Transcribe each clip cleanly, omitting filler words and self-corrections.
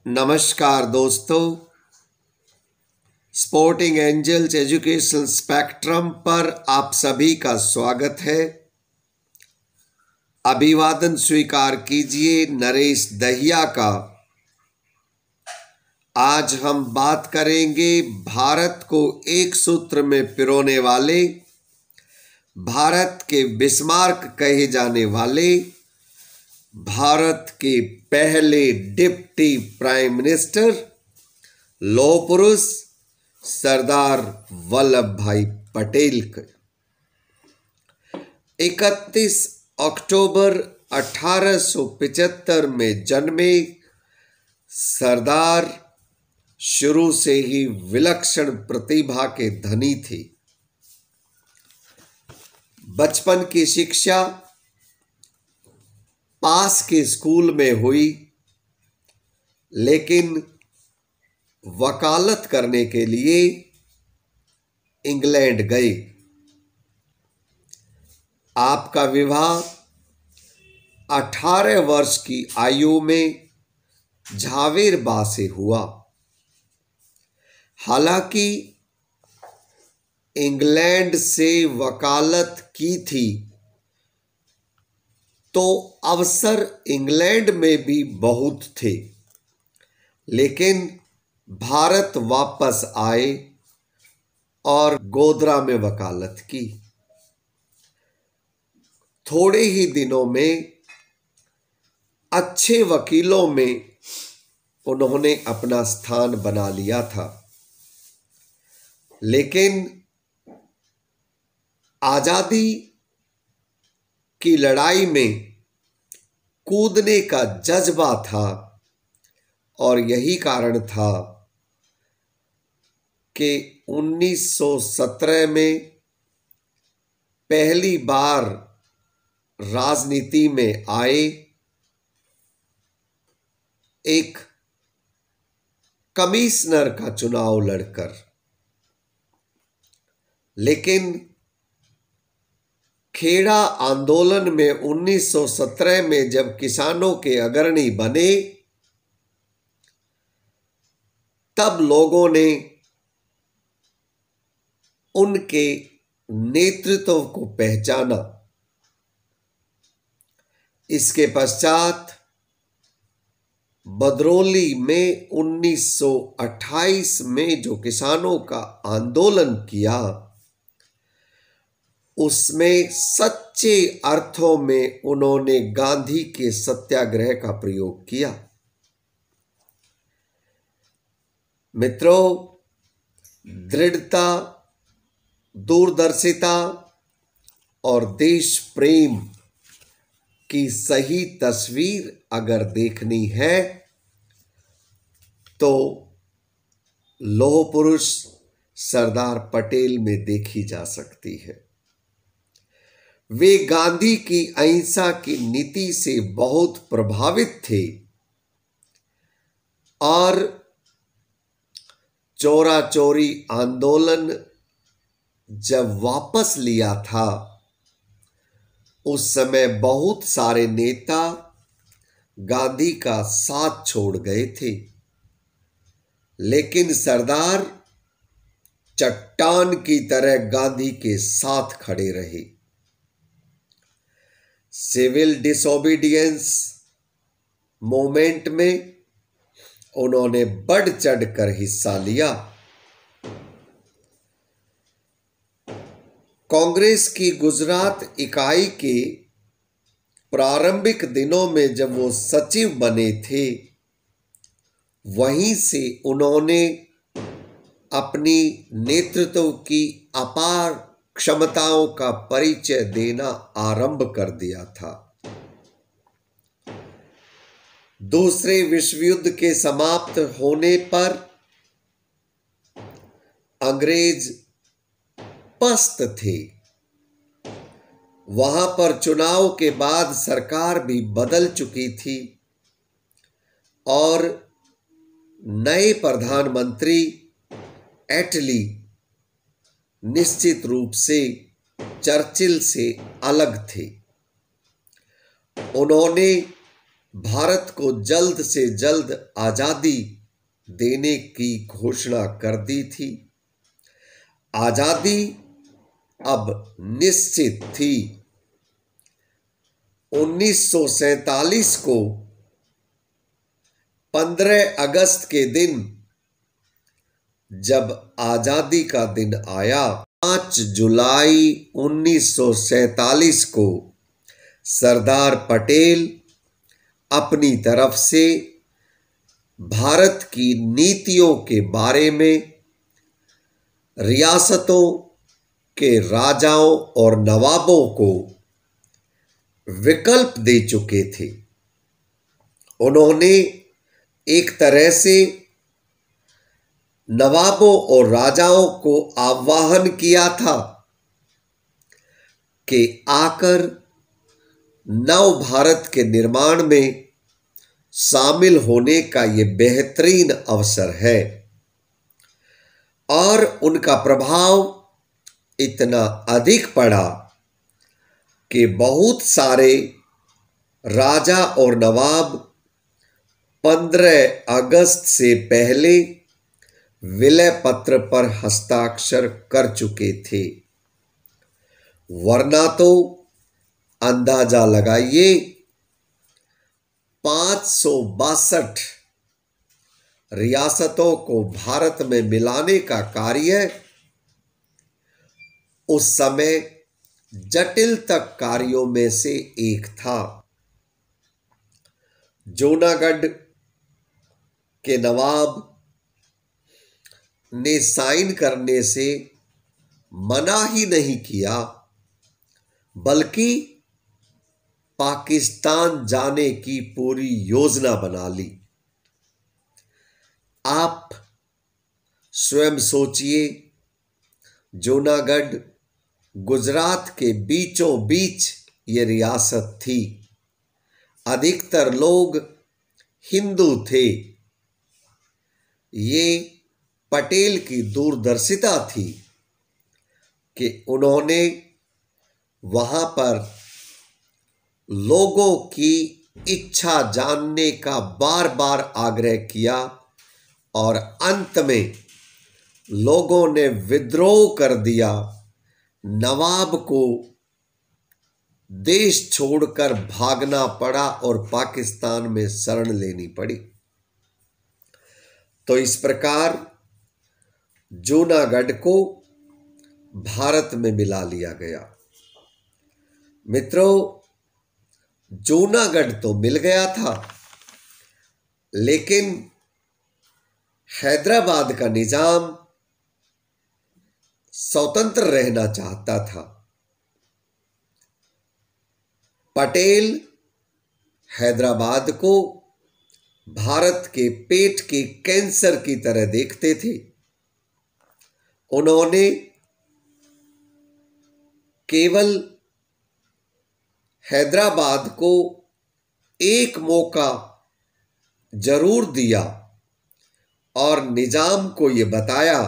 नमस्कार दोस्तों, sporting angels educational spectrum पर आप सभी का स्वागत है। अभिवादन स्वीकार कीजिए नरेश दहिया का। आज हम बात करेंगे भारत को एक सूत्र में पिरोने वाले, भारत के बिस्मार्क कहे जाने वाले, भारत के पहले डिप्टी प्राइम मिनिस्टर, लौह पुरुष सरदार वल्लभ भाई पटेल के 31 अक्टूबर 1875 में जन्मे सरदार शुरू से ही विलक्षण प्रतिभा के धनी थे। बचपन की शिक्षा पास के स्कूल में हुई, लेकिन वकालत करने के लिए इंग्लैंड गए। आपका विवाह 18 वर्ष की आयु में झावेरबा से हुआ। हालांकि इंग्लैंड से वकालत की थी तो अवसर इंग्लैंड में भी बहुत थे, लेकिन भारत वापस आए और गोधरा में वकालत की। थोड़े ही दिनों में अच्छे वकीलों में उन्होंने अपना स्थान बना लिया था, लेकिन आजादी की लड़ाई में कूदने का जज्बा था और यही कारण था कि 1917 में पहली बार राजनीति में आए। एक कमिश्नर का चुनाव लड़कर, लेकिन खेड़ा आंदोलन में 1917 में जब किसानों के अग्रणी बने, तब लोगों ने उनके नेतृत्व को पहचाना। इसके पश्चात बदरौली में 1928 में जो किसानों का आंदोलन किया, उसमें सच्चे अर्थों में उन्होंने गांधी के सत्याग्रह का प्रयोग किया। मित्रों, दृढ़ता, दूरदर्शिता और देश प्रेम की सही तस्वीर अगर देखनी है तो लौह पुरुष सरदार पटेल में देखी जा सकती है। वे गांधी की अहिंसा की नीति से बहुत प्रभावित थे और चोरा चोरी आंदोलन जब वापस लिया था, उस समय बहुत सारे नेता गांधी का साथ छोड़ गए थे, लेकिन सरदार चट्टान की तरह गांधी के साथ खड़े रहे। सिविल डिसोबीडियंस मूवमेंट में उन्होंने बढ़ चढ़कर हिस्सा लिया। कांग्रेस की गुजरात इकाई के प्रारंभिक दिनों में जब वो सचिव बने थे, वहीं से उन्होंने अपनी नेतृत्व की अपार क्षमताओं का परिचय देना आरंभ कर दिया था। दूसरे विश्व युद्ध के समाप्त होने पर अंग्रेज पस्त थे। वहां पर चुनाव के बाद सरकार भी बदल चुकी थी और नए प्रधानमंत्री एटली निश्चित रूप से चर्चिल से अलग थे। उन्होंने भारत को जल्द से जल्द आजादी देने की घोषणा कर दी थी। आजादी अब निश्चित थी। 1947 को 15 अगस्त के दिन जब आजादी का दिन आया, 5 जुलाई 1947 को सरदार पटेल अपनी तरफ से भारत की नीतियों के बारे में रियासतों के राजाओं और नवाबों को विकल्प दे चुके थे। उन्होंने एक तरह से नवाबों और राजाओं को आह्वान किया था कि आकर नव भारत के निर्माण में शामिल होने का ये बेहतरीन अवसर है। और उनका प्रभाव इतना अधिक पड़ा कि बहुत सारे राजा और नवाब 15 अगस्त से पहले विलय पत्र पर हस्ताक्षर कर चुके थे। वरना तो अंदाजा लगाइए, 562 रियासतों को भारत में मिलाने का कार्य उस समय जटिलतम कार्यों में से एक था। जूनागढ़ के नवाब ने साइन करने से मना ही नहीं किया, बल्कि पाकिस्तान जाने की पूरी योजना बना ली। आप स्वयं सोचिए, जूनागढ़ गुजरात के बीचों बीच ये रियासत थी। अधिकतर लोग हिंदू थे। ये पटेल की दूरदर्शिता थी कि उन्होंने वहां पर लोगों की इच्छा जानने का बार बार आग्रह किया और अंत में लोगों ने विद्रोह कर दिया। नवाब को देश छोड़कर भागना पड़ा और पाकिस्तान में शरण लेनी पड़ी। तो इस प्रकार जूनागढ़ को भारत में मिला लिया गया। मित्रों, जूनागढ़ तो मिल गया था, लेकिन हैदराबाद का निजाम स्वतंत्र रहना चाहता था। पटेल हैदराबाद को भारत के पेट के कैंसर की तरह देखते थे। उन्होंने केवल हैदराबाद को एक मौका जरूर दिया और निजाम को यह बताया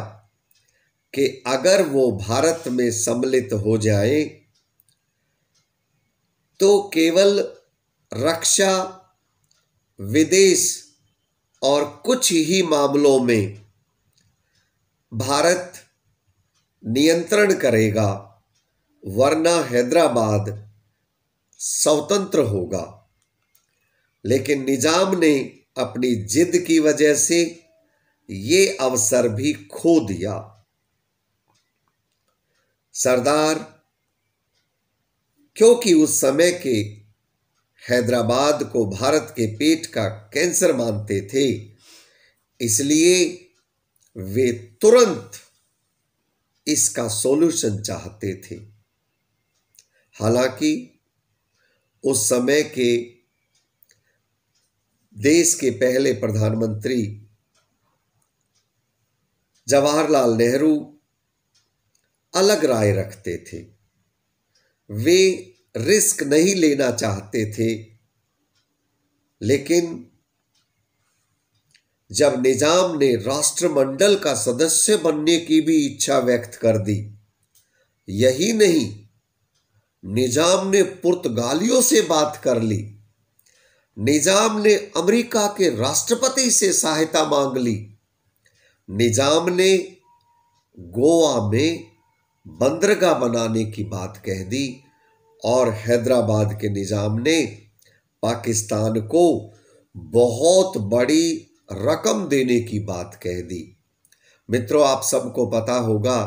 कि अगर वो भारत में सम्मिलित हो जाए तो केवल रक्षा, विदेश और कुछ ही मामलों में भारत नियंत्रण करेगा, वरना हैदराबाद स्वतंत्र होगा। लेकिन निजाम ने अपनी जिद की वजह से ये अवसर भी खो दिया। सरदार, क्योंकि उस समय के हैदराबाद को भारत के पेट का कैंसर मानते थे, इसलिए वे तुरंत इसका सॉल्यूशन चाहते थे। हालांकि उस समय के देश के पहले प्रधानमंत्री जवाहरलाल नेहरू अलग राय रखते थे। वे रिस्क नहीं लेना चाहते थे, लेकिन जब निजाम ने राष्ट्रमंडल का सदस्य बनने की भी इच्छा व्यक्त कर दी, यही नहीं, निजाम ने पुर्तगालियों से बात कर ली। निजाम ने अमेरिका के राष्ट्रपति से सहायता मांग ली। निजाम ने गोवा में बंदरगाह बनाने की बात कह दी और हैदराबाद के निजाम ने पाकिस्तान को बहुत बड़ी रकम देने की कह दी। मित्रों, आप सबको पता होगा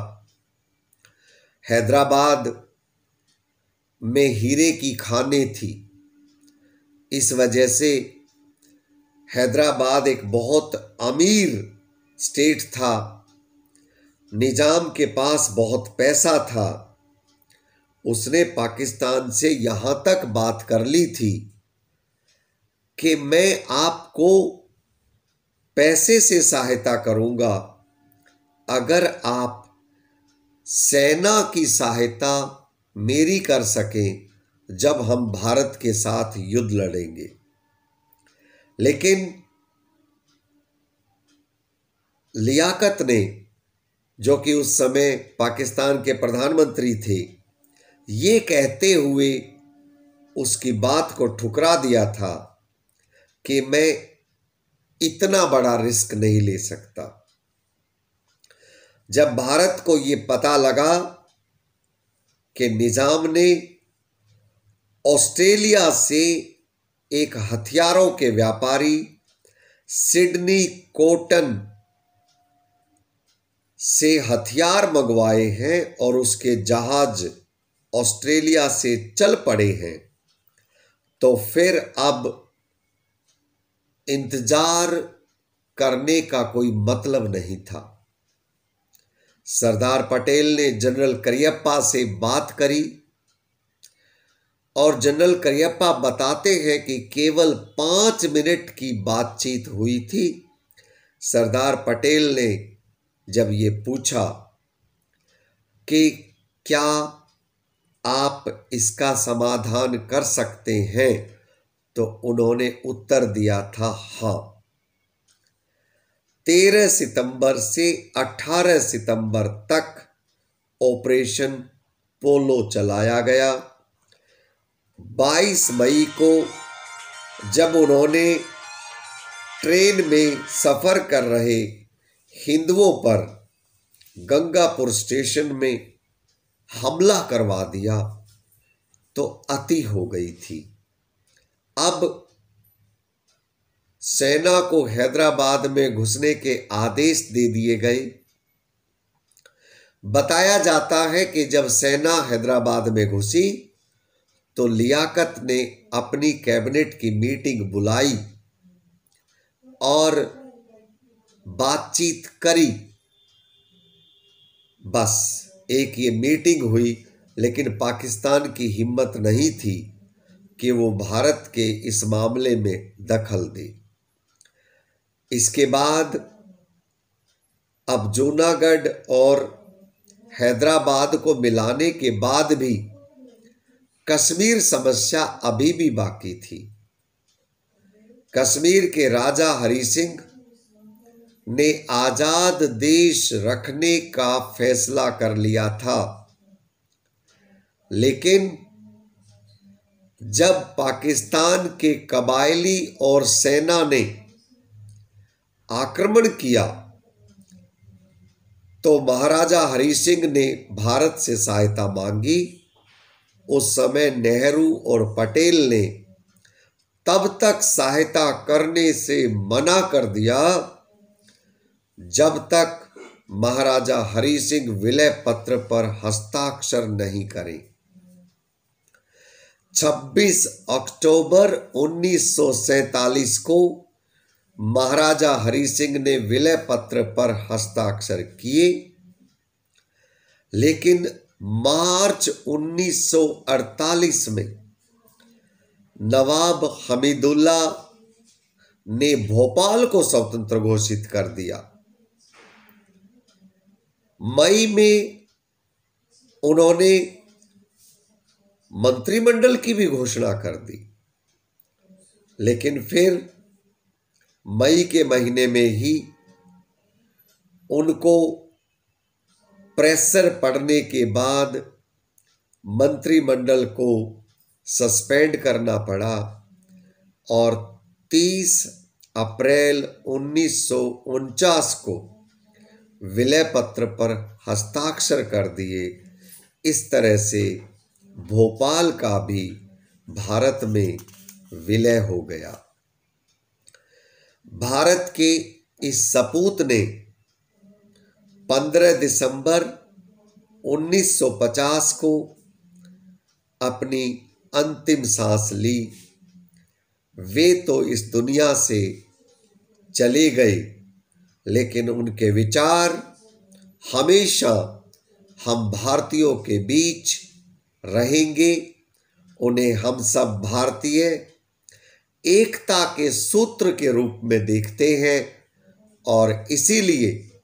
हैदराबाद में हीरे की खानें थी। इस वजह से हैदराबाद एक बहुत अमीर स्टेट था। निजाम के पास बहुत पैसा था। उसने पाकिस्तान से यहां तक बात कर ली थी कि मैं आपको पैसे से सहायता करूंगा अगर आप सेना की सहायता मेरी कर सकें जब हम भारत के साथ युद्ध लड़ेंगे। लेकिन लियाकत ने, जो कि उस समय पाकिस्तान के प्रधानमंत्री थे, ये कहते हुए उसकी बात को ठुकरा दिया था कि मैं इतना बड़ा रिस्क नहीं ले सकता। जब भारत को ये पता लगा कि निजाम ने ऑस्ट्रेलिया से एक हथियारों के व्यापारी सिडनी कोटन से हथियार मंगवाए हैं और उसके जहाज ऑस्ट्रेलिया से चल पड़े हैं, तो फिर अब इंतजार करने का कोई मतलब नहीं था। सरदार पटेल ने जनरल करियप्पा से बात करी और जनरल करियप्पा बताते हैं कि केवल 5 मिनट की बातचीत हुई थी। सरदार पटेल ने जब ये पूछा कि क्या आप इसका समाधान कर सकते हैं, तो उन्होंने उत्तर दिया था हाँ। 13 सितंबर से 18 सितंबर तक ऑपरेशन पोलो चलाया गया। 22 मई को जब उन्होंने ट्रेन में सफर कर रहे हिंदुओं पर गंगापुर स्टेशन में हमला करवा दिया तो अति हो गई थी। अब सेना को हैदराबाद में घुसने के आदेश दे दिए गए। बताया जाता है कि जब सेना हैदराबाद में घुसी तो लियाकत ने अपनी कैबिनेट की मीटिंग बुलाई और बातचीत करी। बस एक ये मीटिंग हुई, लेकिन पाकिस्तान की हिम्मत नहीं थी कि वो भारत के इस मामले में दखल दे। इसके बाद अब जूनागढ़ और हैदराबाद को मिलाने के बाद भी कश्मीर समस्या अभी भी बाकी थी। कश्मीर के राजा हरि सिंह ने आजाद देश रखने का फैसला कर लिया था, लेकिन जब पाकिस्तान के कबायली और सेना ने आक्रमण किया तो महाराजा हरि सिंह ने भारत से सहायता मांगी। उस समय नेहरू और पटेल ने तब तक सहायता करने से मना कर दिया जब तक महाराजा हरि सिंह विलय पत्र पर हस्ताक्षर नहीं करें। 26 अक्टूबर 1947 को महाराजा हरि सिंह ने विलय पत्र पर हस्ताक्षर किए, लेकिन मार्च 1948 में नवाब हमीदुल्ला ने भोपाल को स्वतंत्र घोषित कर दिया। मई में उन्होंने मंत्रिमंडल की भी घोषणा कर दी, लेकिन फिर मई के महीने में ही उनको प्रेशर पड़ने के बाद मंत्रिमंडल को सस्पेंड करना पड़ा और 30 अप्रैल 1949 को विलय पत्र पर हस्ताक्षर कर दिए। इस तरह से भोपाल का भी भारत में विलय हो गया। भारत के इस सपूत ने 15 दिसंबर 1950 को अपनी अंतिम सांस ली। वे तो इस दुनिया से चले गए, लेकिन उनके विचार हमेशा हम भारतीयों के बीच रहेंगे। उन्हें हम सब भारतीय एकता के सूत्र के रूप में देखते हैं और इसीलिए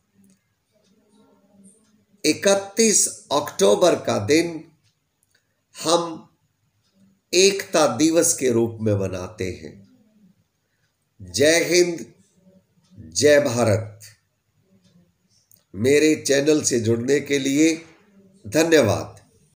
31 अक्टूबर का दिन हम एकता दिवस के रूप में मनाते हैं। जय हिंद, जय भारत। मेरे चैनल से जुड़ने के लिए धन्यवाद।